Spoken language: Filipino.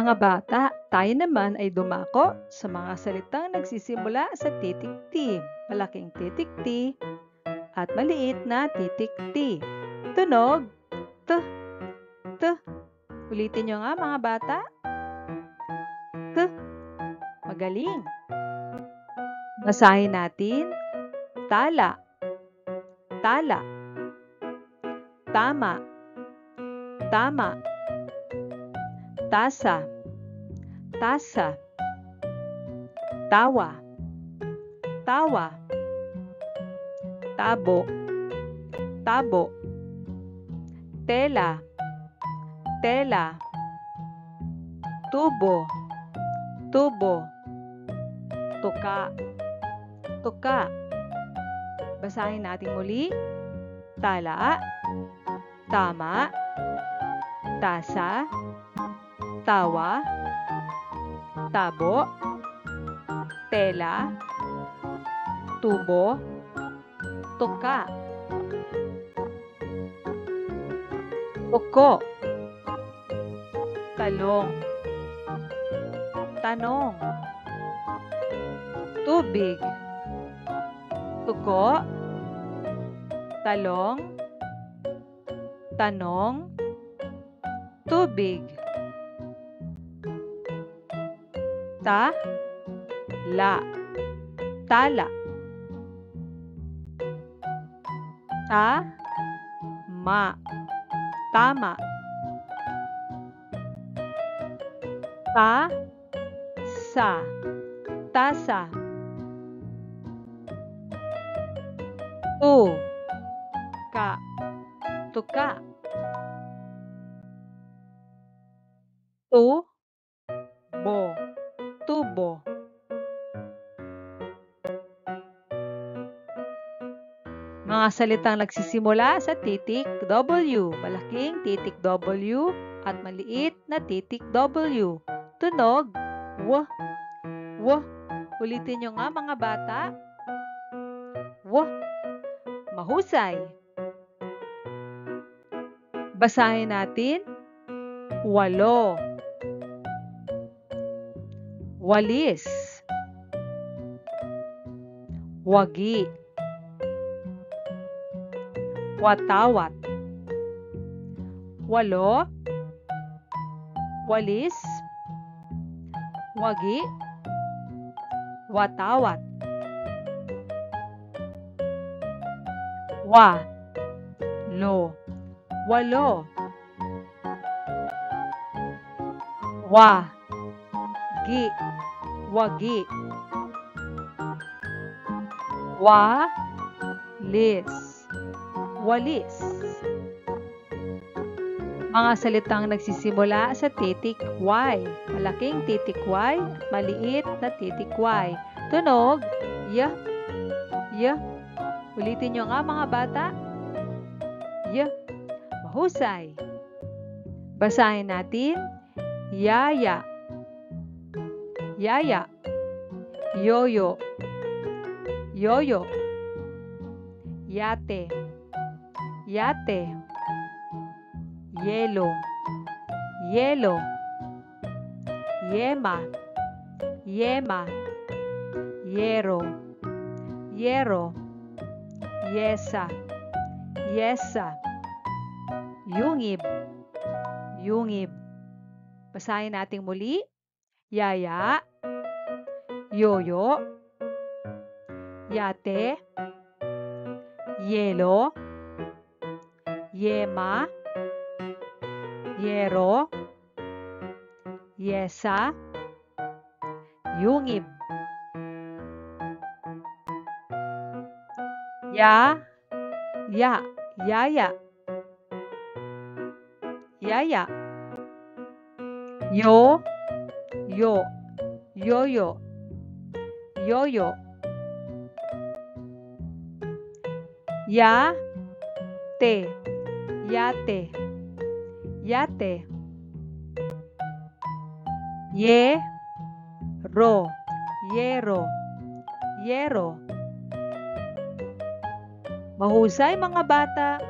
Mga bata, tayo naman ay dumako sa mga salitang nagsisimula sa titik T, malaking titik T, at maliit na titik T. Tunog, T, T. Ulitin nyo nga mga bata. T. Magaling. Basahin natin. Tala, tala. Tama, tama. Tasa, tasa. Tawa, tawa. Tabo, tabo. Tela, tela. Tubo, tubo. Tuka, tuka. Basahin natin muli. Tala, tama, tasa, tawa, tabo, tela, tubo, tuka. Uko, talong, tanong. Tubig, tuko, talong, tanong, tubig. La, tala. Ma, tama. Sa, tasa. Ka, tuka. Tubo, tubo. Mga salitang nagsisimula sa titik W, malaking titik W at maliit na titik W. Tunog, W, W. Ulitin nyo nga mga bata. W. Mahusay. Basahin natin. Walo, walis, wagi, watawat. Walo, walis, wagi, watawat. Walo, wagi, wagi. Walis, walis. Mga salitang nagsisimula sa titik Y, malaking titik Y at maliit na titik Y. Tunog, Y, Y. Ulitin nyo nga mga bata. Y. Mahusay. Basahin natin. Yaya, yaya. Yoyo, yoyo. Yate, yate. Yelo, yelo. Yema, yema. Yero, yero. Yesa, yesa. Yungib, yungib. Basahin natin muli. Yaya, yoyo, yate, yelo, yema, yero, yesa, yungib. Yaya, yaya. Yoyo, yoyo. Yate, yate. Yero, yero. Mahusay mga bata.